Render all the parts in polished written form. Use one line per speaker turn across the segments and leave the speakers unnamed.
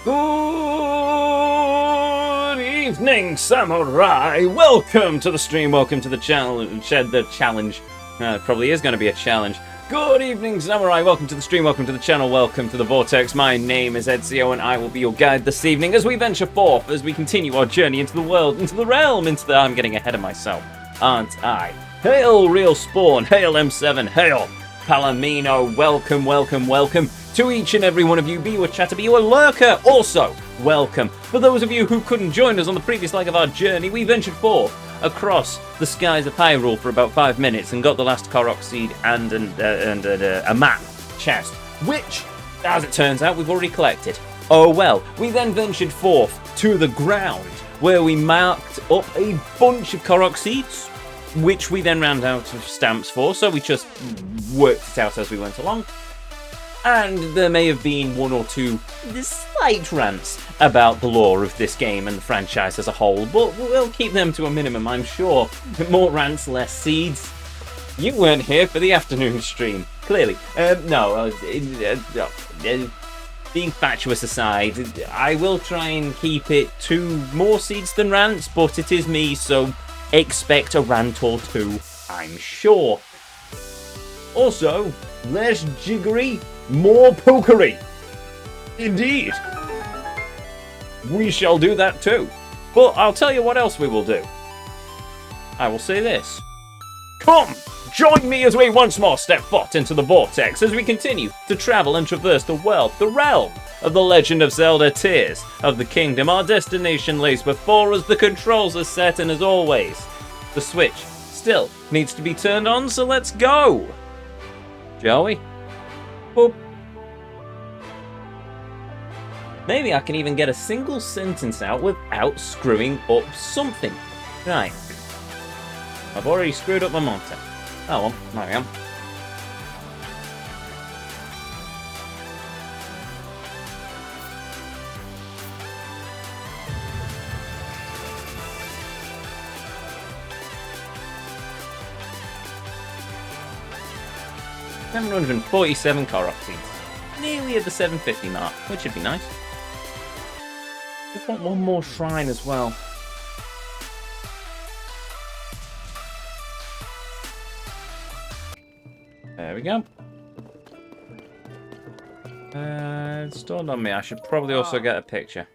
Good evening, Samurai! Welcome to the stream, welcome to the challenge. Probably is going to be a challenge. Good evening, Samurai! Welcome to the stream, welcome to the channel, welcome to the Vortex. My name is Ezio and I will be your guide this evening as we venture forth, as we continue our journey into the world, into the realm, I'm getting ahead of myself, aren't I? Hail, Real Spawn! Hail, M7! Hail, Palomino! Welcome, welcome, welcome to each and every one of you, be you a chatter, be you a lurker, also welcome. For those of you who couldn't join us on the previous leg of our journey, we ventured forth across the skies of Hyrule for about 5 minutes and got the last Korok seed and a map chest, which, as it turns out, we've already collected. Oh well. We then ventured forth to the ground, where we marked up a bunch of Korok seeds, which we then ran out of stamps for, so we just worked it out as we went along. And there may have been one or two slight rants about the lore of this game and the franchise as a whole, but we'll keep them to a minimum, I'm sure. More rants, less seeds. You weren't here for the afternoon stream, clearly. Being fatuous aside, I will try and keep it to more seeds than rants, but it is me, so expect a rant or two, I'm sure. Also, less jiggery, more pokery. Indeed. We shall do that too. But I'll tell you what else we will do. I will say this. Come, join me as we once more step foot into the Vortex as we continue to travel and traverse the world, the realm of the Legend of Zelda Tears of the Kingdom. Our destination lays before us, the controls are set, and as always, the switch still needs to be turned on, so let's go! Shall we? Boop. Maybe I can even get a single sentence out without screwing up something. Right. I've already screwed up my monitor. Oh well, there we go. $747 Korok seeds. Nearly at the 750 mark, which should be nice. Just want one more shrine as well. There we go. It's dawned on me, I should probably also get a picture.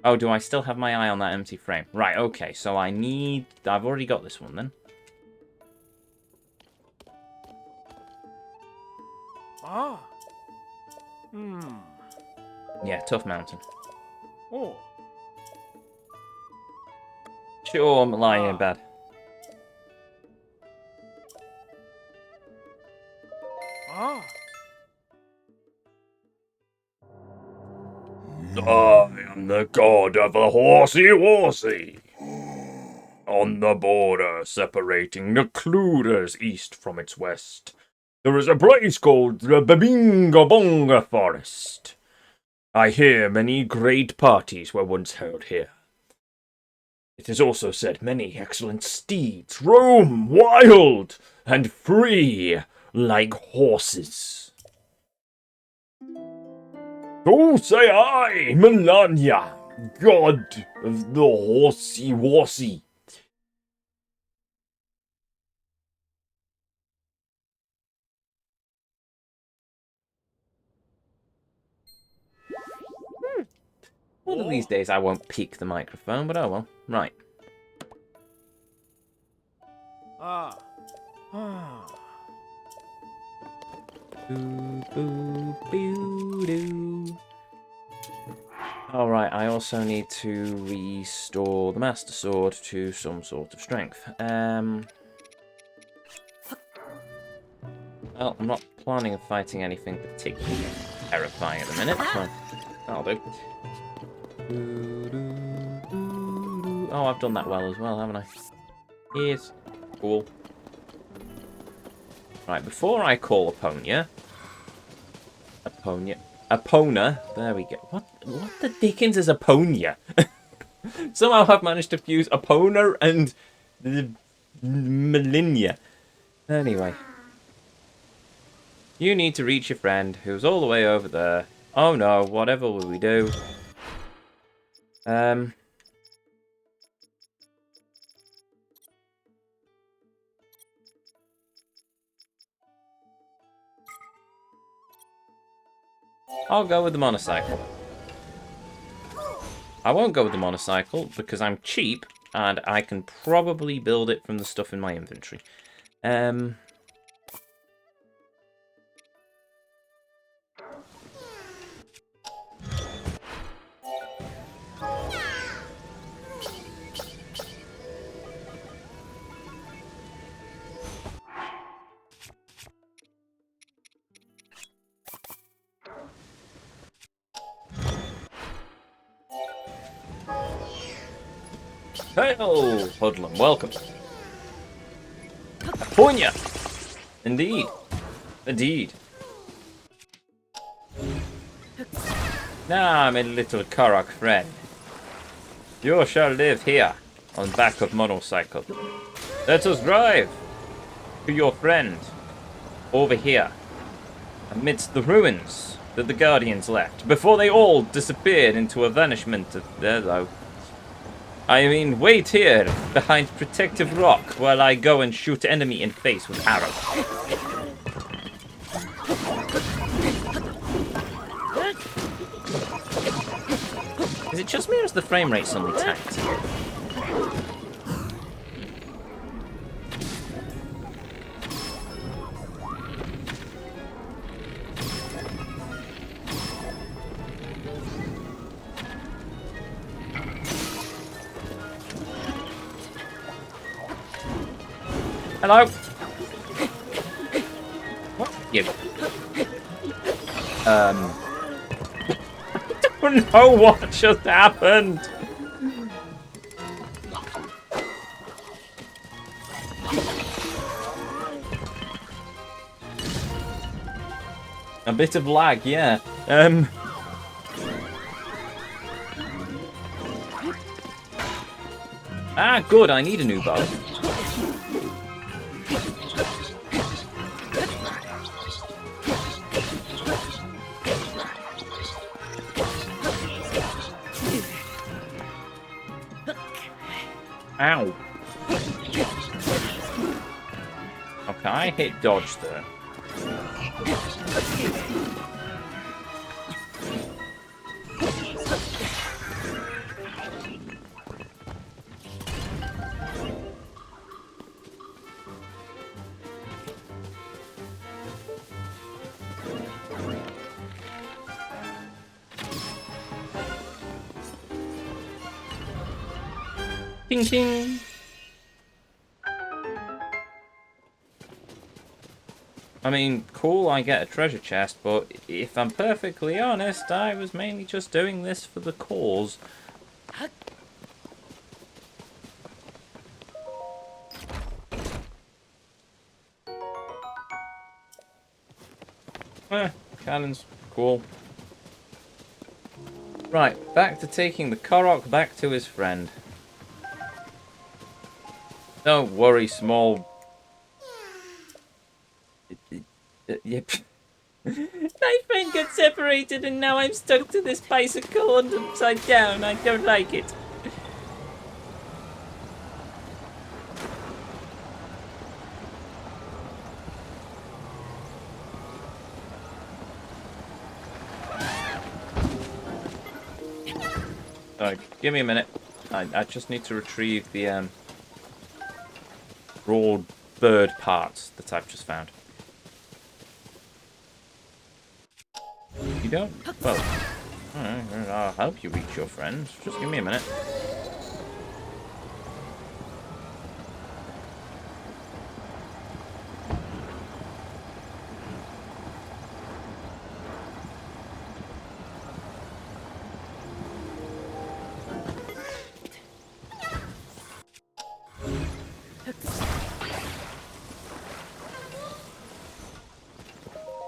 Oh, do I still have my eye on that empty frame? Right, okay, so I've already got this one then. Yeah, tough mountain.
Oh.
Sure, I'm lying in bed.
I am the god of the horsey. On the border separating the Cluders east from its west, there is a place called the Babinga Bonga Forest. I hear many great parties were once held here. It is also said many excellent steeds roam wild and free like horses. So say I, Melania, god of the horsey.
One of these days I won't peek the microphone, but oh well. Right. Alright, I also need to restore the Master Sword to some sort of strength. Well, I'm not planning on fighting anything particularly terrifying at the minute, so that'll do. Oh, I've done that well as well, haven't I? Yes. Cool. Right, before I call Epona, there we go. What the dickens is Epona? Somehow I've managed to fuse Epona and Melinia. Anyway. You need to reach your friend who's all the way over there Oh no, whatever will we do? I'll go with the motorcycle. I won't go with the motorcycle because I'm cheap and I can probably build it from the stuff in my inventory. Hail, Hoodlum, welcome. Punya! Indeed. Indeed. Now, my little Korok friend. You shall live here, on back of motorcycle. Let us drive to your friend, over here, amidst the ruins that the Guardians left, before they all disappeared into a vanishment of their low. I mean, wait here, behind protective rock, while I go and shoot enemy in face with arrow. Is it just me or is the frame rate suddenly tanked? Hello? What? You. I don't know what just happened. A bit of lag, yeah. Ah, good, I need a new bow. Ow. Okay, I hit dodge there. Ding ding. I mean, cool, I get a treasure chest, but if I'm perfectly honest, I was mainly just doing this for the cause. Cannons, cool. Right, back to taking the Korok back to his friend. Don't worry, small... Yep. My friend got separated and now I'm stuck to this bicycle and upside down. I don't like it. Alright, give me a minute. I just need to retrieve the raw bird parts that I've just found. You don't? Well, alright, I'll help you reach your friends. Just give me a minute.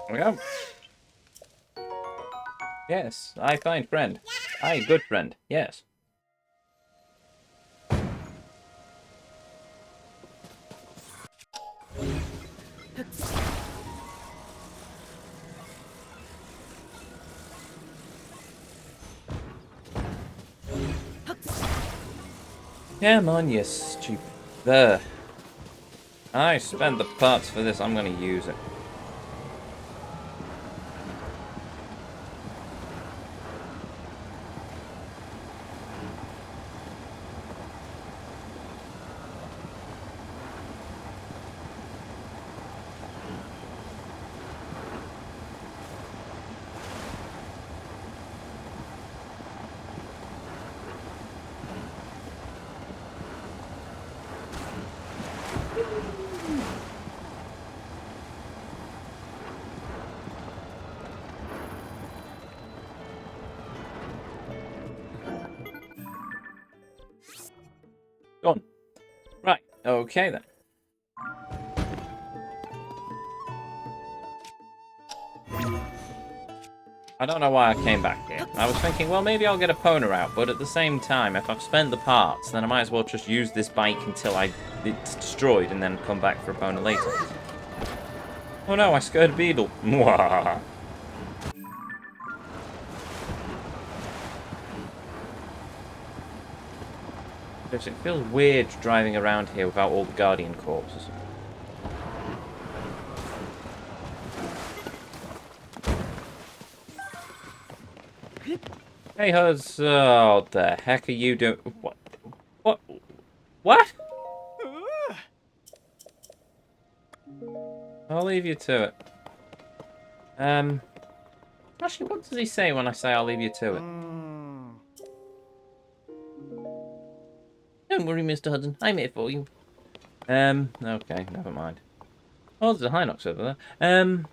There we go. Yes, I find friend. Aye, good friend. Yes. Come on, you stupid. There. I spent the parts for this. I'm going to use it. Done. Right. Okay then. I don't know why I came back here. I was thinking, well, maybe I'll get a Epona out, but at the same time, if I've spent the parts, then I might as well just use this bike until it's destroyed and then come back for a Epona later. Oh no, I scared a beetle. Mwah. It feels weird driving around here without all the Guardian corpses. Hey, Huz, what the heck are you doing? What? What? What? I'll leave you to it. Actually, what does he say when I say I'll leave you to it? Don't worry, Mr. Hudson. I'm here for you. Okay, never mind. Oh, there's a Hinox over there.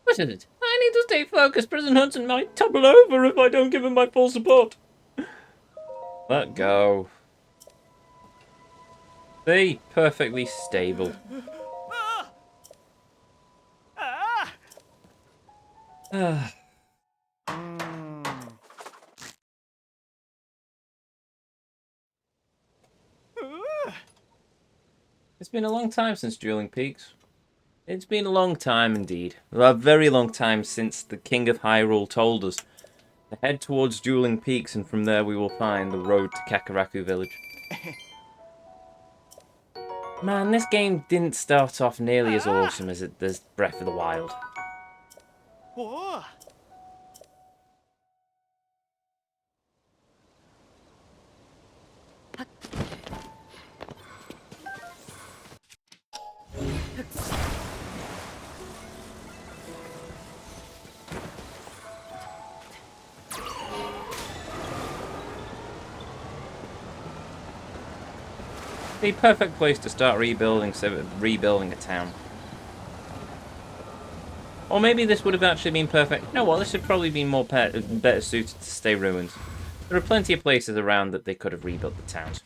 What is it? I need to stay focused. President Hudson might topple over if I don't give him my full support. Let go. See? Perfectly stable. It's been a long time since Dueling Peaks. It's been a long time indeed. A very long time since the King of Hyrule told us to head towards Dueling Peaks, and from there we will find the road to Kakaraku Village. Man, this game didn't start off nearly as awesome as Breath of the Wild. The perfect place to start rebuilding a town. Or maybe this would have actually been perfect. You know what, this would probably be better suited to stay ruins. There are plenty of places around that they could have rebuilt the towns.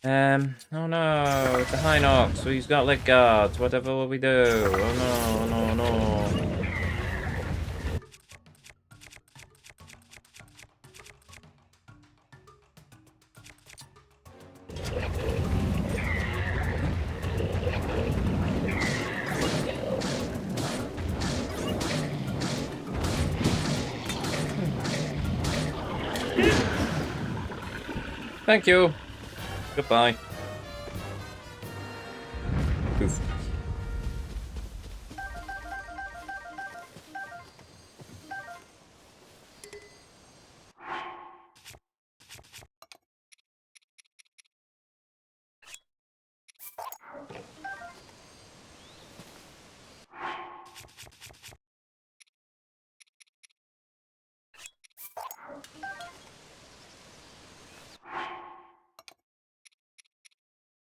Oh no, it's a Hinox, so he's got leg guards. Whatever will we do? Oh no, no, no. Thank you. Goodbye. Poof.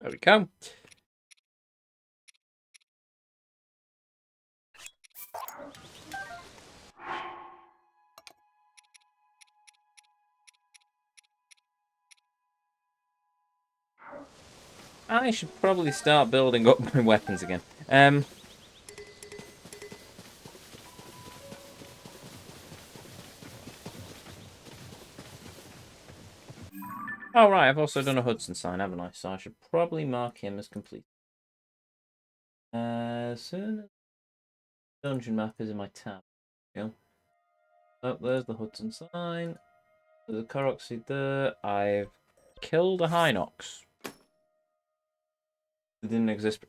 There we go. I should probably start building up my weapons again. Oh, right, I've also done a Hudson sign, haven't I? So I should probably mark him as complete. Soon as the dungeon map is in my tab. Yeah. Oh, there's the Hudson sign. There's a Korok seed there. I've killed a Hinox. It didn't exist.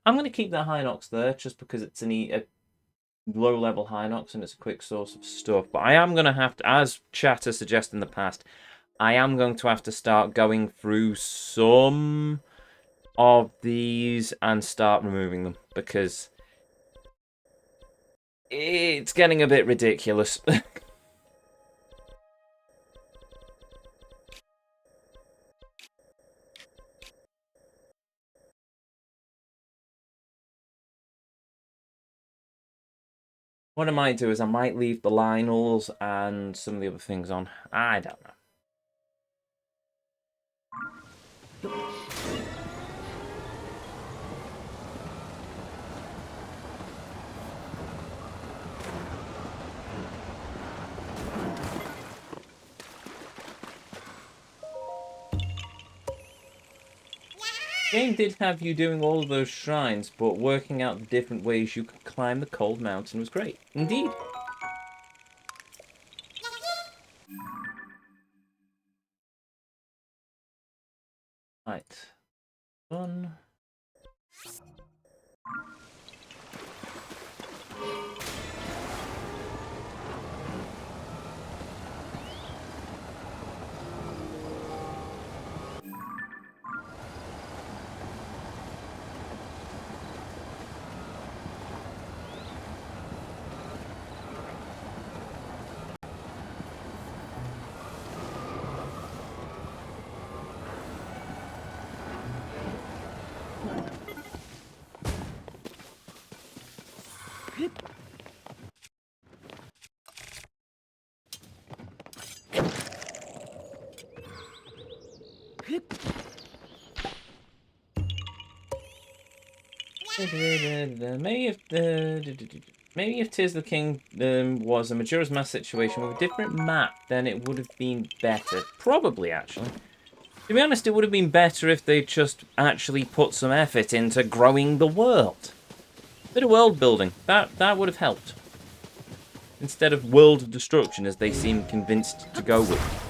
I'm going to keep that Hinox there just because it's a low-level Hinox and it's a quick source of stuff. But I am going to have to, as chat has suggested in the past, I am going to have to start going through some of these and start removing them because it's getting a bit ridiculous. What I might do is I might leave the Lionels and some of the other things on. I don't know. The game did have you doing all of those shrines, but working out the different ways you could climb the cold mountain was great. Indeed. Right. Done. Maybe if Tears of the King was a Majora's Mask situation with a different map, then it would have been better. Probably, actually. To be honest, it would have been better if they just actually put some effort into growing the world. Bit of world building. That would have helped. Instead of world destruction, as they seem convinced to go with.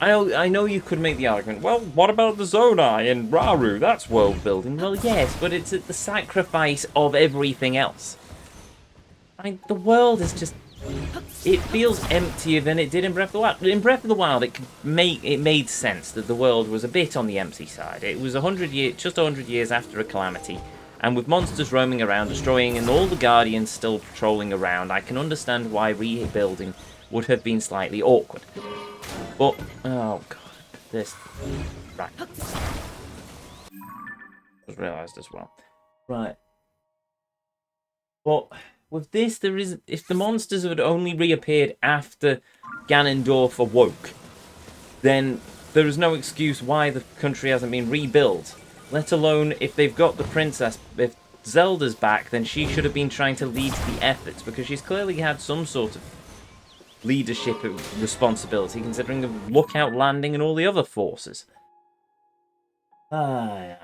I know you could make the argument, well, what about the Zonai and Raru? That's world building. Well, yes, but it's at the sacrifice of everything else. The world is just... It feels emptier than it did in Breath of the Wild. In Breath of the Wild, it made sense that the world was a bit on the empty side. It was just 100 years after a calamity, and with monsters roaming around, destroying, and all the Guardians still patrolling around, I can understand why rebuilding would have been slightly awkward. But, oh god, this... Right. Just realised as well. Right. But with this, there is... If the monsters had only reappeared after Ganondorf awoke, then there is no excuse why the country hasn't been rebuilt. Let alone if they've got the princess... If Zelda's back, then she should have been trying to lead the efforts, because she's clearly had some sort of leadership responsibility, considering the Lookout Landing and all the other forces. Yeah,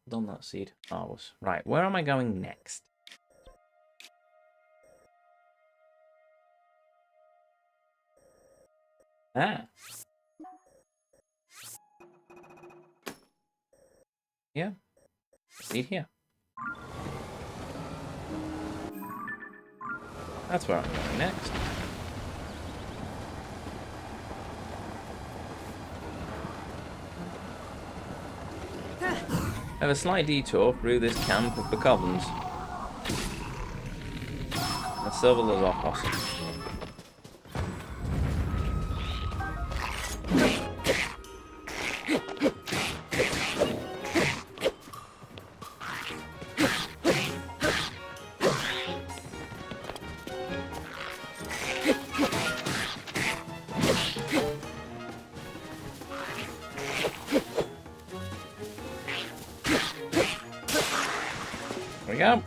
done that seed. Marvelous. Right, where am I going next? Ah. Yeah. Seed here. That's where I'm going next. I have a slight detour through this camp of bokoblins. A silver Lizopos. go.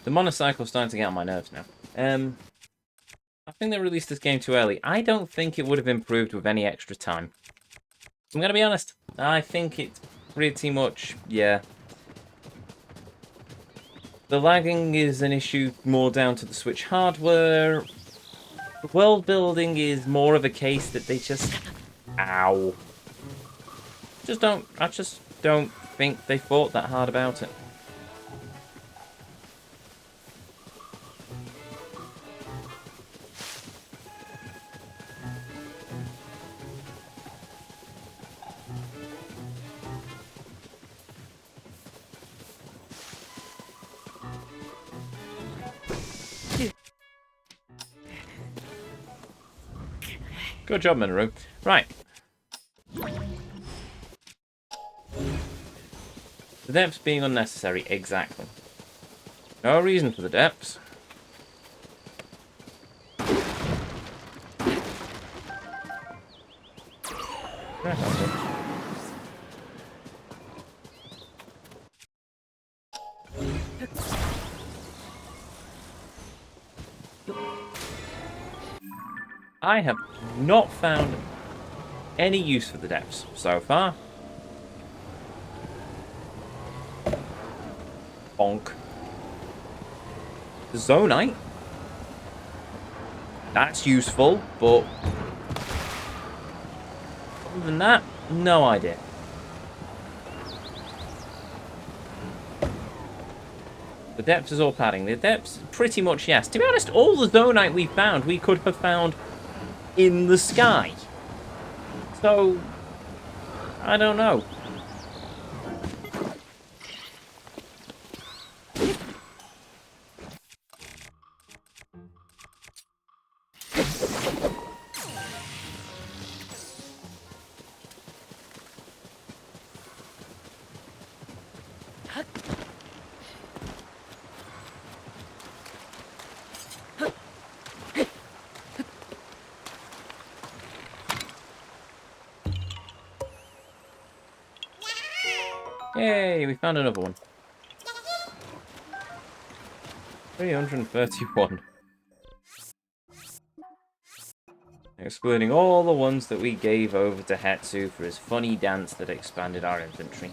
The monocycle's starting to get on my nerves now. I think they released this game too early. I don't think it would have improved with any extra time. I'm going to be honest. I think it's pretty much, yeah. The lagging is an issue more down to the Switch hardware. The world building is more of a case that they just... Ow. I just don't think they thought that hard about it. Good job, Minoru. Right. The depths being unnecessary, exactly. No reason for the depths. I have not found any use for the depths so far. Bonk. The Zonite. That's useful, but other than that, no idea. The depths is all padding. The depths, pretty much yes. To be honest, all the Zonite we found, we could have found in the sky. So, I don't know. Yay, we found another one. 331. Excluding all the ones that we gave over to Hetsu for his funny dance that expanded our inventory.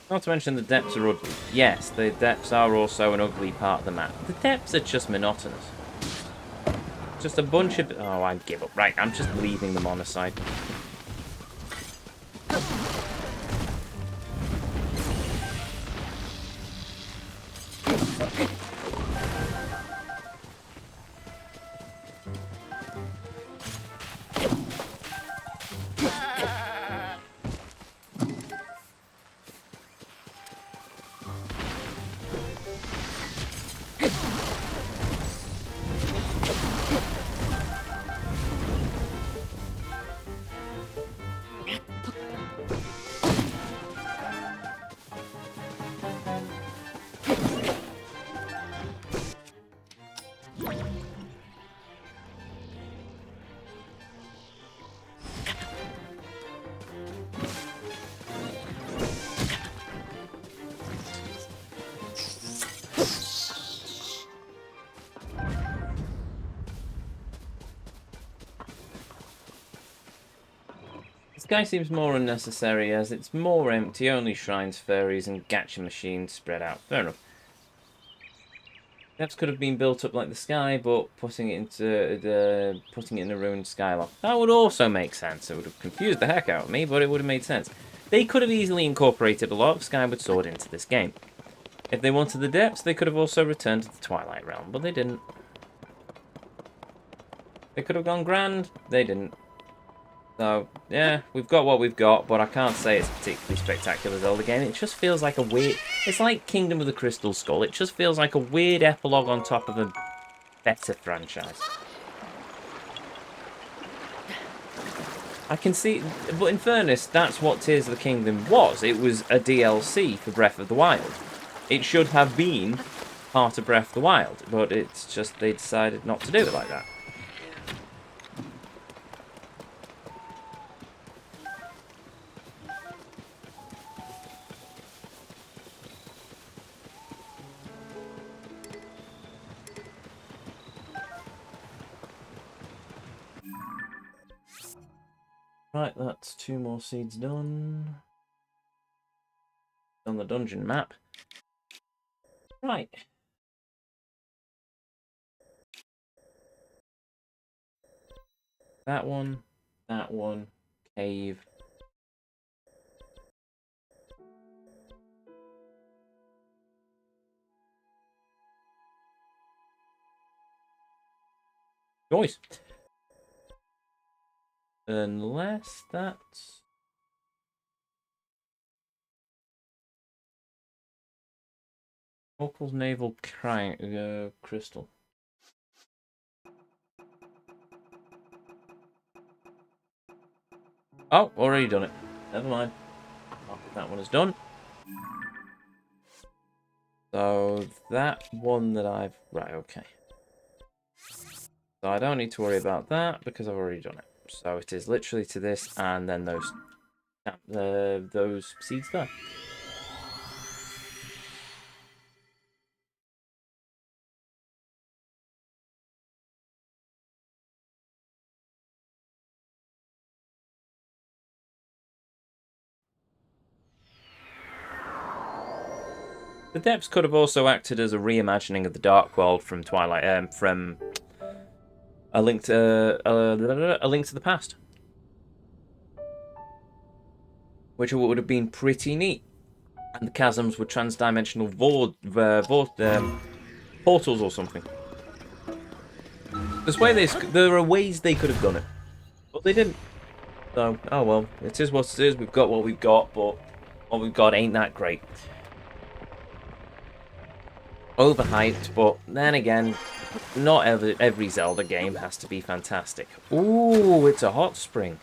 Not to mention the depths are ugly. Yes, the depths are also an ugly part of the map. The depths are just monotonous. Just a bunch of... Oh, I give up. Right, I'm just leaving them on the side. This guy seems more unnecessary as it's more empty, only shrines, fairies, and gacha machines spread out. Fair enough. Depths could have been built up like the sky, but putting it in a ruined skylock. That would also make sense. It would have confused the heck out of me, but it would have made sense. They could have easily incorporated a lot of Skyward Sword into this game. If they wanted the depths, they could have also returned to the Twilight Realm, but they didn't. They could have gone grand, they didn't. So, yeah, we've got what we've got, but I can't say it's a particularly spectacular Zelda game. It just feels like a weird... It's like Kingdom of the Crystal Skull. It just feels like a weird epilogue on top of a better franchise. I can see, but in fairness, that's what Tears of the Kingdom was. It was a DLC for Breath of the Wild. It should have been part of Breath of the Wild, but it's just they decided not to do it like that. Right, that's 2 more seeds done. On the dungeon map. Right. That one, cave. Choice. Unless that's... Oracle's Naval Crystal. Oh, already done it. Never mind. That one is done. So that one that I've... Right, okay. So I don't need to worry about that because I've already done it. So it is literally to this and then those seeds there. The depths could have also acted as a reimagining of the Dark World from Twilight, from a link to the Past, which would have been pretty neat. And the chasms were trans-dimensional portals or something. There are ways they could have done it, but they didn't. So, oh well, it is what it is. We've got what we've got, but what we've got ain't that great. Overhyped, but then again, not every Zelda game has to be fantastic. Ooh, it's a hot spring.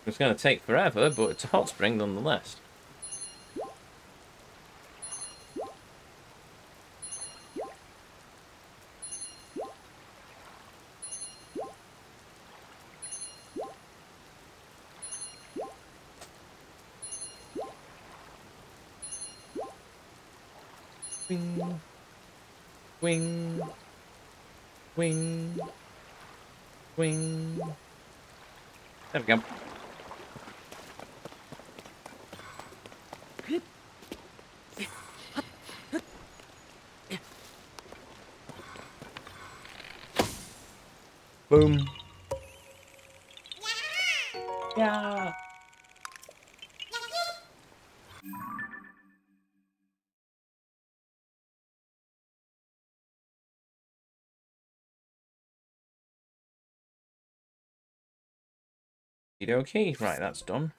It's going to take forever, but it's a hot spring nonetheless. Wing, wing, wing, wing. There we go. Boom. Yeah. Okay, right, that's done.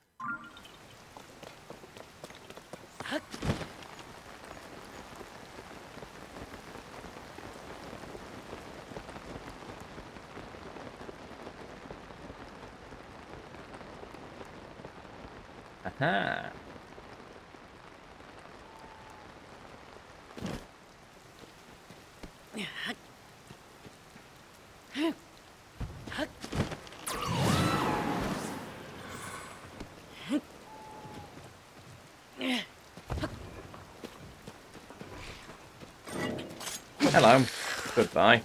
Aha. Hello. Goodbye.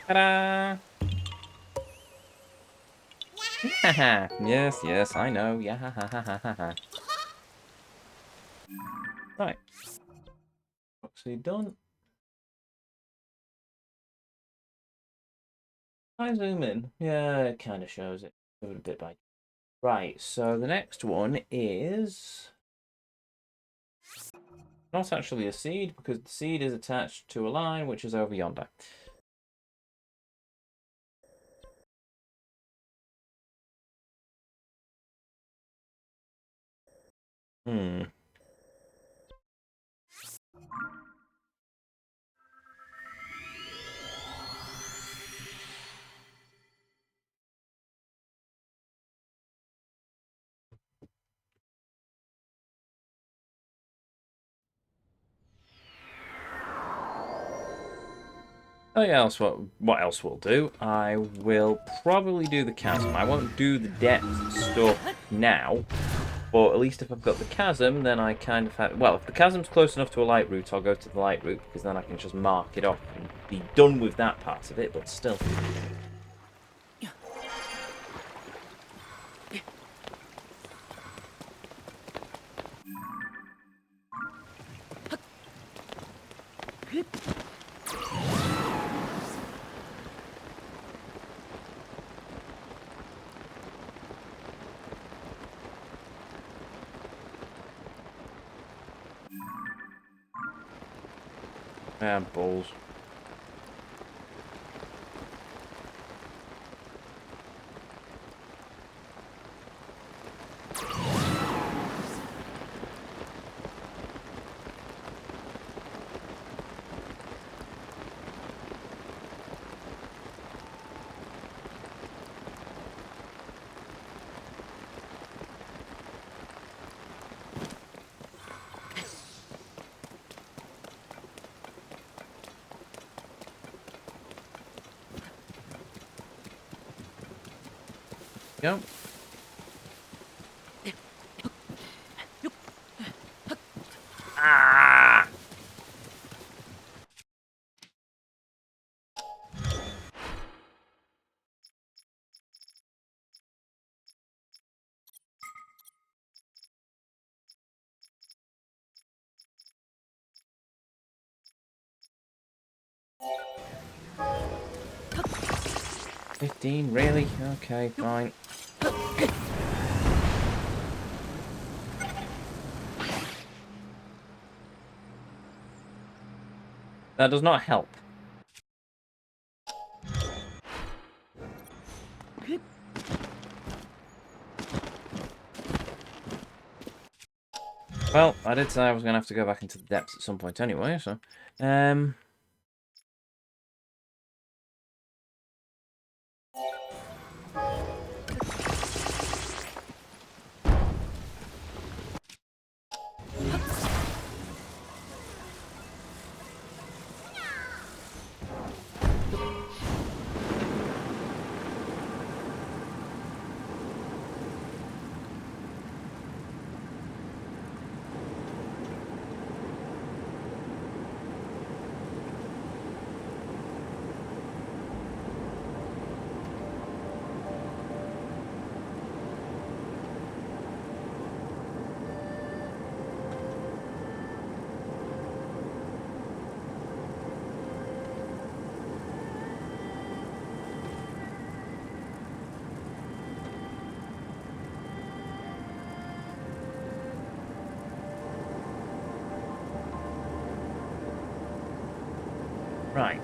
Ta-da! Yes, yes, I know. Yeah, ha, ha, ha, ha, ha, ha. Right. Actually done. I zoom in. Yeah, it kind of shows it. Do it a bit by Right, so the next one is not actually a seed, because the seed is attached to a line which is over yonder. Hmm. Oh yeah, what else we'll do? I will probably do the chasm. I won't do the depth stuff now, but at least if I've got the chasm, then I kind of have... Well, if the chasm's close enough to a light route, I'll go to the light route, because then I can just mark it off and be done with that part of it, but still. Ah, balls. Go. Ah! $15, really? Okay, fine. That does not help. Well, I did say I was going to have to go back into the depths at some point anyway, so... Right.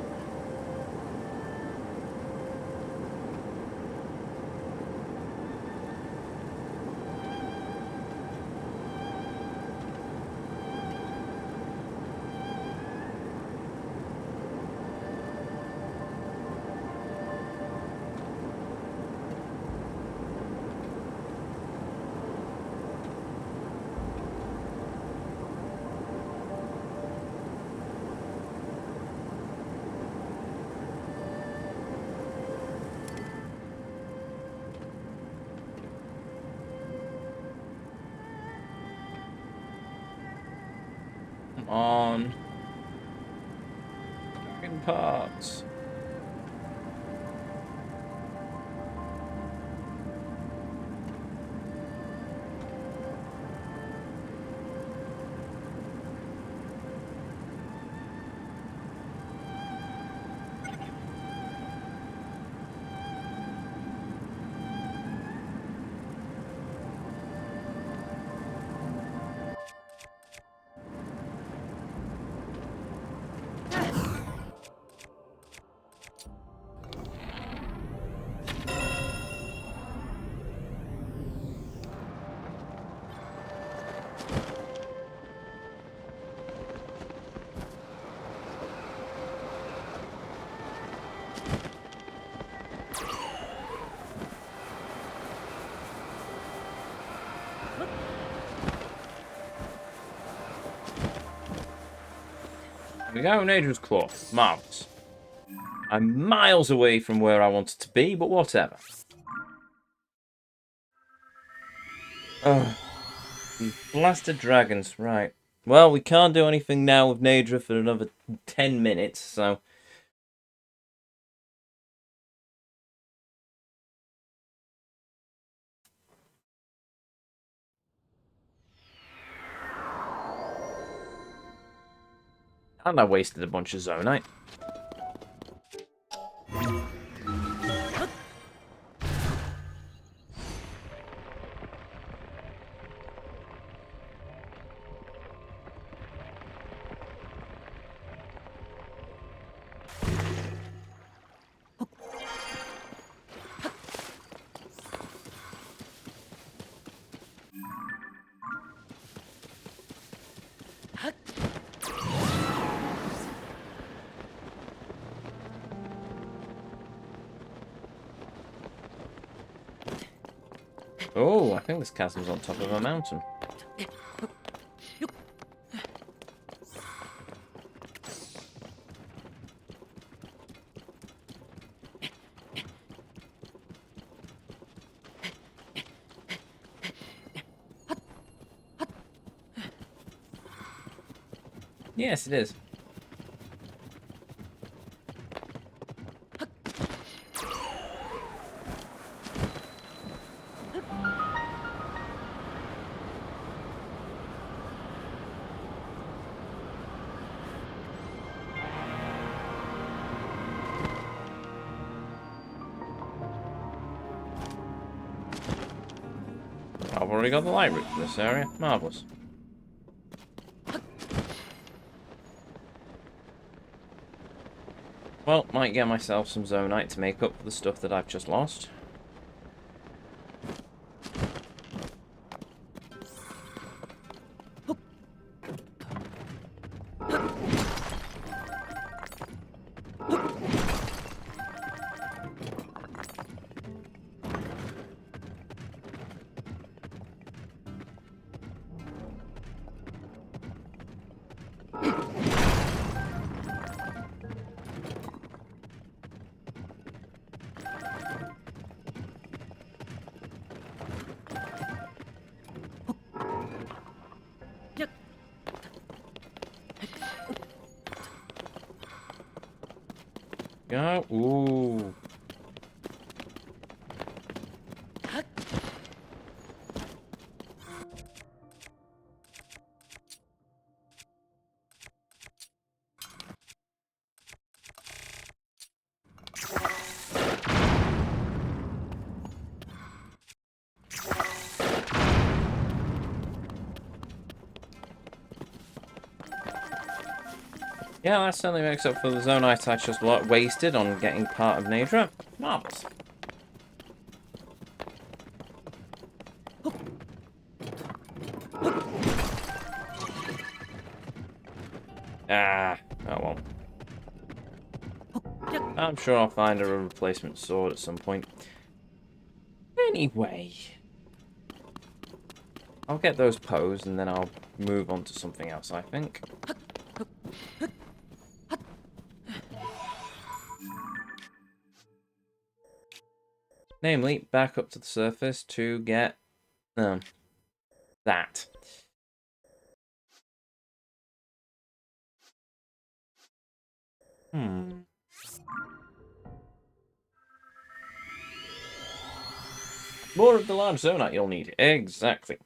Come on. Fucking parts. There we go, Nadra's Claw. Marvellous. I'm miles away from where I wanted to be, but whatever. Oh, these blasted dragons. Right. Well, we can't do anything now with Nadra for another 10 minutes, so... And I wasted a bunch of Zonite. Oh, I think this chasm's on top of a mountain. Yes, it is. I've already got the light route for this area. Marvellous. Well, might get myself some Zonite to make up for the stuff that I've just lost. Go. Ooh. Yeah, that certainly makes up for the Zonite I just wasted on getting part of Nadra. Marvellous. Ah, oh well. I'm sure I'll find a replacement sword at some point. Anyway. I'll get those posed and then I'll move on to something else, I think. Namely, back up to the surface to get that. More of the large zonite you'll need. Exactly.